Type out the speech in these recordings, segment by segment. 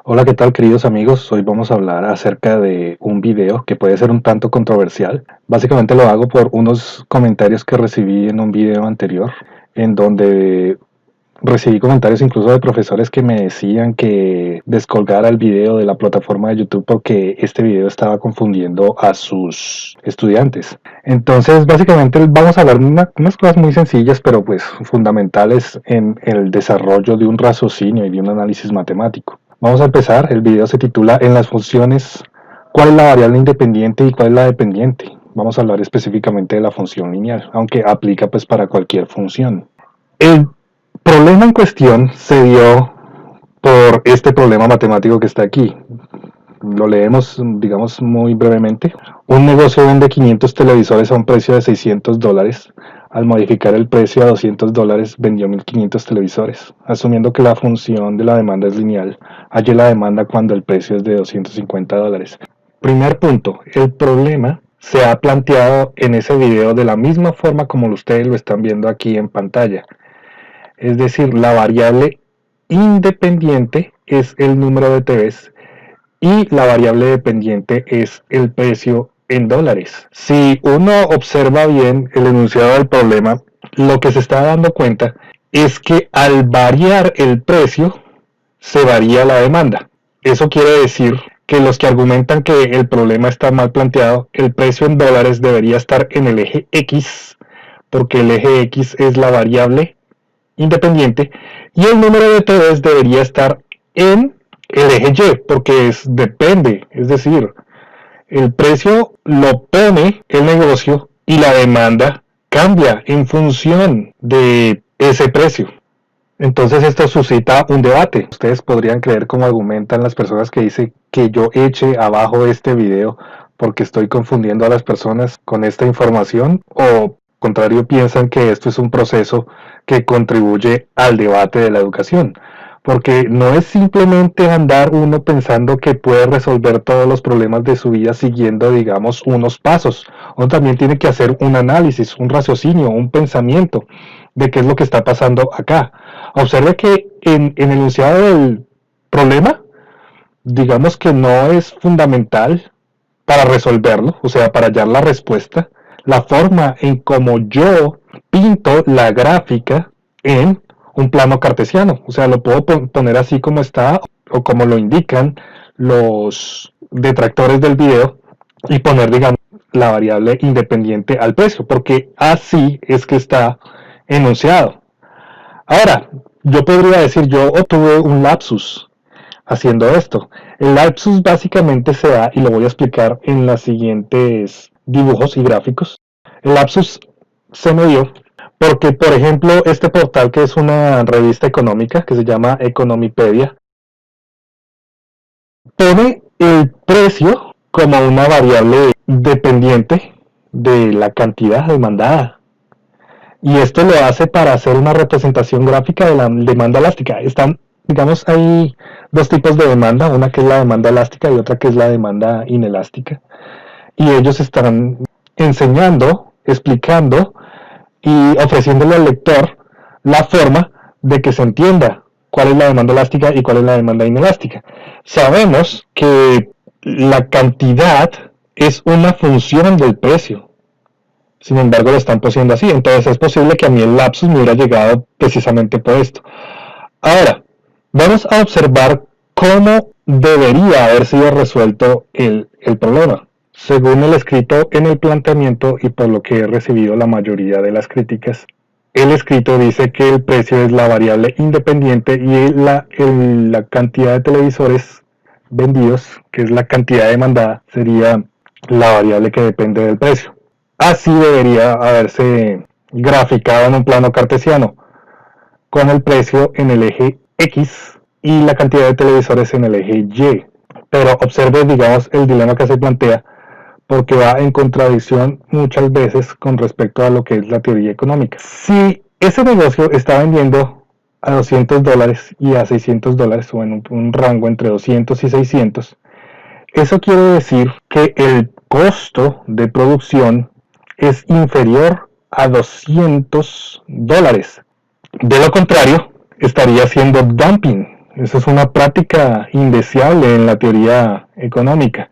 Hola, ¿qué tal, queridos amigos? Hoy vamos a hablar acerca de un video que puede ser un tanto controversial. Básicamente lo hago por unos comentarios que recibí en un video anterior, en donde recibí comentarios incluso de profesores que me decían que descolgara el video de la plataforma de YouTube porque este video estaba confundiendo a sus estudiantes. Entonces, básicamente vamos a hablar de unas cosas muy sencillas, pero pues fundamentales en el desarrollo de un raciocinio y de un análisis matemático. Vamos a empezar. El video se titula En las funciones, ¿cuál es la variable independiente y cuál es la dependiente? Vamos a hablar específicamente de la función lineal, aunque aplica pues para cualquier función. El problema en cuestión se dio por este problema matemático que está aquí. Lo leemos, digamos, muy brevemente. Un negocio vende 500 televisores a un precio de $600. Al modificar el precio a $200, vendió 1500 televisores. Asumiendo que la función de la demanda es lineal, halle la demanda cuando el precio es de $250. Primer punto, el problema se ha planteado en ese video de la misma forma como ustedes lo están viendo aquí en pantalla. Es decir, la variable independiente es el número de TVs y la variable dependiente es el precio en dólares. Si uno observa bien el enunciado del problema, lo que se está dando cuenta es que al variar el precio, se varía la demanda. Eso quiere decir que los que argumentan que el problema está mal planteado, el precio en dólares debería estar en el eje X, porque el eje X es la variable independiente, y el número de TVs debería estar en el eje Y, porque depende, es decir, el precio lo pone el negocio y la demanda cambia en función de ese precio. Entonces esto suscita un debate. Ustedes podrían creer como argumentan las personas que dicen que yo eche abajo este video porque estoy confundiendo a las personas con esta información, o contrario piensan que esto es un proceso que contribuye al debate de la educación, porque no es simplemente andar uno pensando que puede resolver todos los problemas de su vida siguiendo, digamos, unos pasos. Uno también tiene que hacer un análisis, un raciocinio, un pensamiento de qué es lo que está pasando acá. Observe que en el enunciado del problema, digamos que no es fundamental para resolverlo, o sea, para hallar la respuesta, la forma en como yo pinto la gráfica en un plano cartesiano. O sea, lo puedo poner así como está o como lo indican los detractores del video y poner, digamos, la variable independiente al precio, porque así es que está enunciado. Ahora, yo podría decir, yo tuve un lapsus haciendo esto. El lapsus básicamente se da, y lo voy a explicar en los siguientes dibujos y gráficos. El lapsus se me dio porque, por ejemplo, este portal, que es una revista económica que se llama Economipedia, pone el precio como una variable dependiente de la cantidad demandada. Y esto lo hace para hacer una representación gráfica de la demanda elástica. Están, digamos, hay dos tipos de demanda, una que es la demanda elástica y otra que es la demanda inelástica. Y ellos están enseñando, explicando y ofreciéndole al lector la forma de que se entienda cuál es la demanda elástica y cuál es la demanda inelástica. Sabemos que la cantidad es una función del precio. Sin embargo, lo están poniendo así. Entonces es posible que a mí el lapsus me hubiera llegado precisamente por esto. Ahora, vamos a observar cómo debería haber sido resuelto el problema. Según el escrito en el planteamiento y por lo que he recibido la mayoría de las críticas, el escrito dice que el precio es la variable independiente y la cantidad de televisores vendidos, que es la cantidad demandada, sería la variable que depende del precio. Así debería haberse graficado en un plano cartesiano, con el precio en el eje X y la cantidad de televisores en el eje Y. Pero observe, digamos, el dilema que se plantea, porque va en contradicción muchas veces con respecto a lo que es la teoría económica. Si ese negocio está vendiendo a $200 y a $600, o en un rango entre 200 y 600, eso quiere decir que el costo de producción es inferior a $200. De lo contrario, estaría haciendo dumping, Eso es una práctica indeseable en la teoría económica.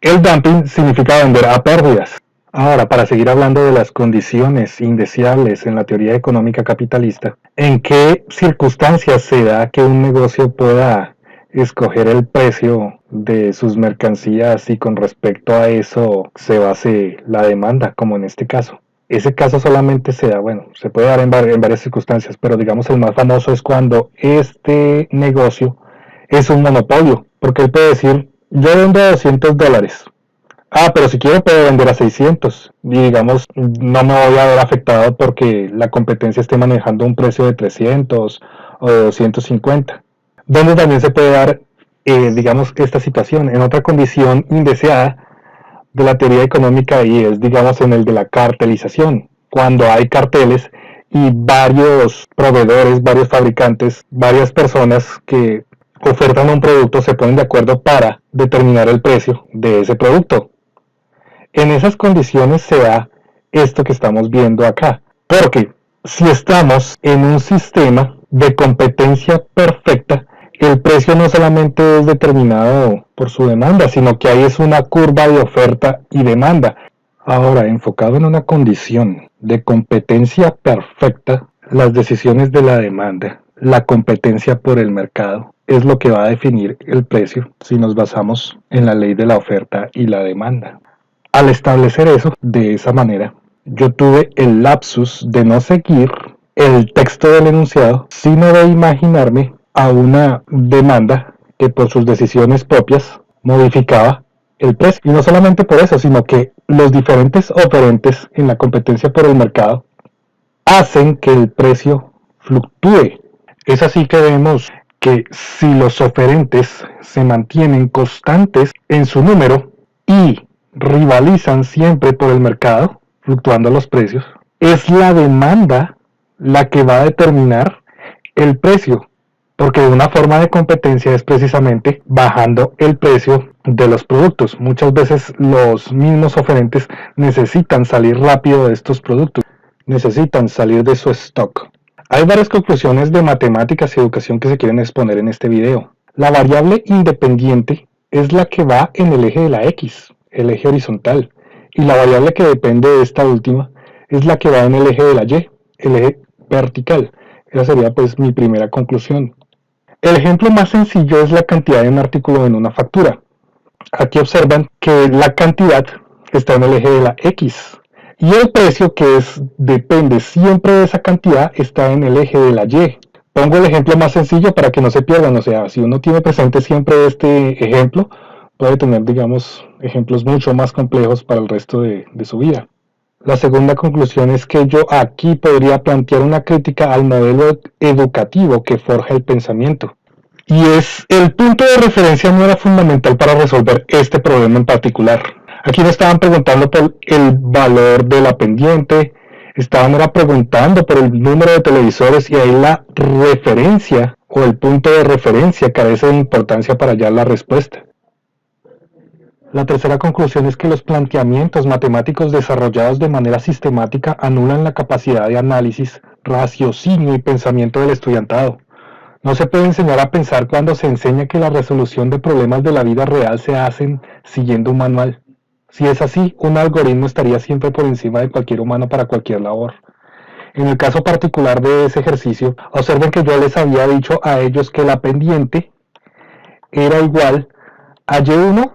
El dumping significa vender a pérdidas. Ahora, para seguir hablando de las condiciones indeseables en la teoría económica capitalista, ¿en qué circunstancias se da que un negocio pueda escoger el precio de sus mercancías y con respecto a eso se base la demanda, como en este caso? Ese caso solamente se da, bueno, se puede dar en varias circunstancias, pero digamos el más famoso es cuando este negocio es un monopolio, porque él puede decir, yo vendo a $200. Ah, pero si quiero puedo vender a 600 y digamos no me voy a ver afectado porque la competencia esté manejando un precio de 300 o de 250. Donde también se puede dar, digamos, esta situación en otra condición indeseada de la teoría económica y es, digamos, en el de la cartelización. Cuando hay carteles y varios proveedores, varios fabricantes, varias personas que ofertan un producto se ponen de acuerdo para determinar el precio de ese producto. En esas condiciones se da esto que estamos viendo acá. Porque si estamos en un sistema de competencia perfecta, el precio no solamente es determinado por su demanda, sino que ahí es una curva de oferta y demanda. Ahora, enfocado en una condición de competencia perfecta, las decisiones de la demanda, la competencia por el mercado, es lo que va a definir el precio si nos basamos en la ley de la oferta y la demanda. Al establecer eso de esa manera, yo tuve el lapsus de no seguir el texto del enunciado, sino de imaginarme a una demanda que por sus decisiones propias modificaba el precio. Y no solamente por eso, sino que los diferentes oferentes en la competencia por el mercado hacen que el precio fluctúe. Es así que vemos que si los oferentes se mantienen constantes en su número y rivalizan siempre por el mercado, fluctuando los precios, es la demanda la que va a determinar el precio, porque una forma de competencia es precisamente bajando el precio de los productos. Muchas veces los mismos oferentes necesitan salir rápido de estos productos, necesitan salir de su stock. Hay varias conclusiones de matemáticas y educación que se quieren exponer en este video. La variable independiente es la que va en el eje de la X, el eje horizontal, y la variable que depende de esta última es la que va en el eje de la Y, el eje vertical. Esa sería pues mi primera conclusión. El ejemplo más sencillo es la cantidad de un artículo en una factura. Aquí observan que la cantidad está en el eje de la X y el precio, que depende siempre de esa cantidad, está en el eje de la Y. Pongo el ejemplo más sencillo para que no se pierdan, o sea, si uno tiene presente siempre este ejemplo, puede tener, digamos, ejemplos mucho más complejos para el resto de su vida. La segunda conclusión es que yo aquí podría plantear una crítica al modelo educativo que forja el pensamiento. Y el punto de referencia no era fundamental para resolver este problema en particular. Aquí me estaban preguntando por el valor de la pendiente, estaban preguntando por el número de televisores y ahí la referencia o el punto de referencia carece de importancia para hallar la respuesta. La tercera conclusión es que los planteamientos matemáticos desarrollados de manera sistemática anulan la capacidad de análisis, raciocinio y pensamiento del estudiantado. No se puede enseñar a pensar cuando se enseña que la resolución de problemas de la vida real se hacen siguiendo un manual. Si es así, un algoritmo estaría siempre por encima de cualquier humano para cualquier labor. En el caso particular de ese ejercicio, observen que yo les había dicho a ellos que la pendiente era igual a Y1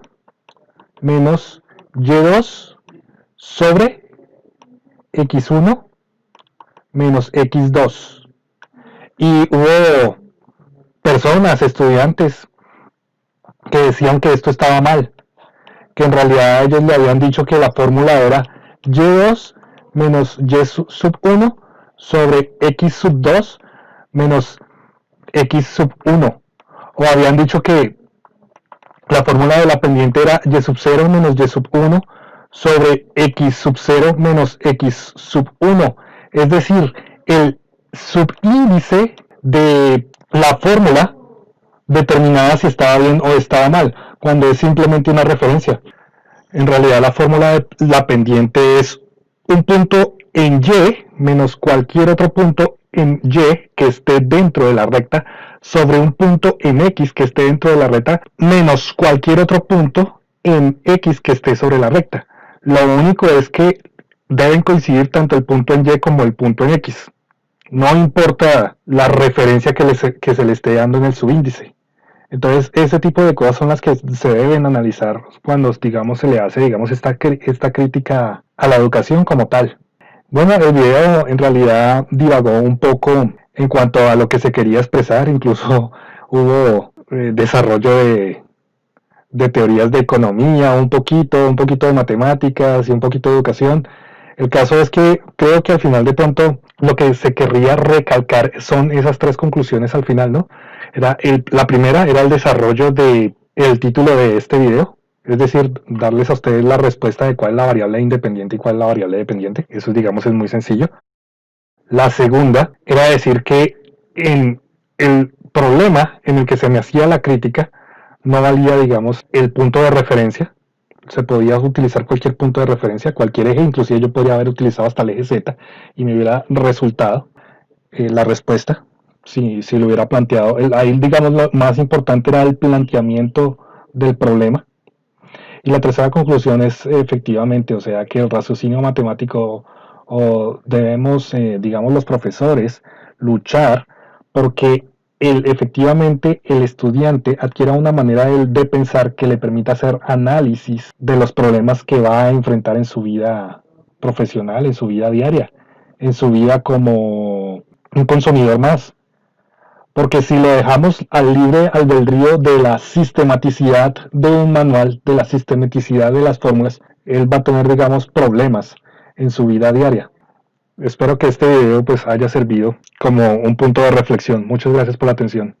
menos Y2 sobre X1 menos X2. Y hubo personas, estudiantes, que decían que esto estaba mal, que en realidad ellos le habían dicho que la fórmula era Y2 menos Y sub 1 sobre X sub 2 menos X sub 1. O habían dicho que la fórmula de la pendiente era Y sub 0 menos Y sub 1 sobre X sub 0 menos X sub 1. Es decir, el subíndice de la fórmula determinaba si estaba bien o estaba mal, cuando es simplemente una referencia. En realidad la fórmula de la pendiente es un punto en Y menos cualquier otro punto en Y que esté dentro de la recta sobre un punto en X que esté dentro de la recta menos cualquier otro punto en X que esté sobre la recta. Lo único es que deben coincidir tanto el punto en Y como el punto en X. No importa la referencia que se le esté dando en el subíndice. Entonces, ese tipo de cosas son las que se deben analizar cuando, digamos, se le hace, digamos, esta crítica a la educación como tal. Bueno, el video en realidad divagó un poco en cuanto a lo que se quería expresar, incluso hubo desarrollo de teorías de economía, un poquito de matemáticas y un poquito de educación. El caso es que creo que al final de pronto lo que se querría recalcar son esas tres conclusiones al final, ¿no? La primera era el desarrollo del título de este video, es decir, darles a ustedes la respuesta de cuál es la variable independiente y cuál es la variable dependiente. Eso, digamos, es muy sencillo. La segunda era decir que en el problema en el que se me hacía la crítica no valía, digamos, el punto de referencia. Se podía utilizar cualquier punto de referencia, cualquier eje, inclusive yo podría haber utilizado hasta el eje Z y me hubiera resultado la respuesta si lo hubiera planteado. Ahí, digamos, lo más importante era el planteamiento del problema. Y la tercera conclusión es efectivamente, o sea, que el raciocinio matemático o debemos, digamos, los profesores, luchar porque efectivamente el estudiante adquiera una manera de pensar que le permita hacer análisis de los problemas que va a enfrentar en su vida profesional, en su vida diaria, en su vida como un consumidor más. Porque si lo dejamos al libre albedrío de la sistematicidad de un manual, de la sistematicidad de las fórmulas, él va a tener, digamos, problemas en su vida diaria. Espero que este video pues haya servido como un punto de reflexión. Muchas gracias por la atención.